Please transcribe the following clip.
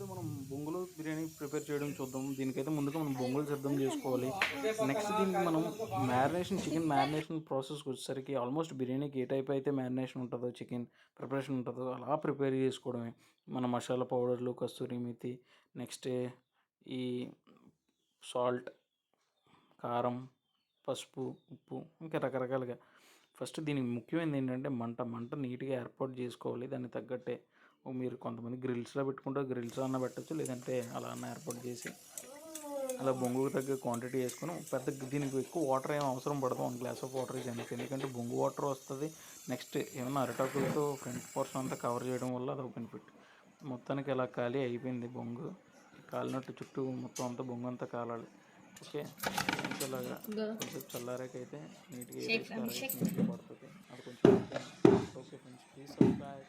అయితే మనం బొంగులో బిర్యానీ ప్రిపేర్ చేయడం చూద్దాం. దీనికైతే ముందుగా మనం బొంగులు సిద్ధం చేసుకోవాలి. నెక్స్ట్ దీనికి మనం చికెన్ మ్యారినేషన్ ప్రాసెస్‌కి వచ్చేసరికి ఆల్మోస్ట్ బిర్యానీకి ఏ టైప్ అయితే మ్యారినేషన్ ఉంటదో, చికెన్ ప్రిపరేషన్ ఉంటదో అలా ప్రిపేర్ చేసుకోవడమే. మన మసాలా పౌడర్‌లు, కస్తూరి మేతి, నెక్స్ట్ ఈ సాల్ట్, కారం, పసుపు, ఉప్పు ఇంకా రకరకాలుగా. ఫస్ట్ దీనికి ముఖ్యమైనది ఏంటంటే మంట నీట్‌గా ఏర్పాటు చేసుకోవాలి. దానికి తగ్గట్టే మీరు కొంతమంది గ్రిల్స్‌లో పెట్టుకుంటే గ్రిల్స్‌లో అన్నా పెట్టొచ్చు. లేదంటే అలా అన్నా ఏర్పాటు చేసి అలా బొంగుకు తగ్గ క్వాంటిటీ వేసుకొని దీనికి ఎక్కువ వాటర్ ఏమి అవసరం పడదు. 1 glass of water is enough. ఎందుకంటే బొంగు వాటర్ వస్తుంది. నెక్స్ట్ ఏమన్నా అరిటాకులతో ఫ్రంట్ పోర్షన్ అంతా కవర్ చేయడం వల్ల అదొక బెనిఫిట్. మొత్తానికి ఇలా ఖాళీ అయిపోయింది బొంగు. కాలినట్టు చుట్టూ మొత్తం అంతా బొంగు అంతా కాలాలి. ఓకే. ఇలాగా కొంచెం చల్లారాకైతే నీట్‌గా నీట్‌గా పడుతుంది. అది కొంచెం ఓకే ఫ్రెండ్స్, ప్లీజ్ సబ్స్క్రైబ్.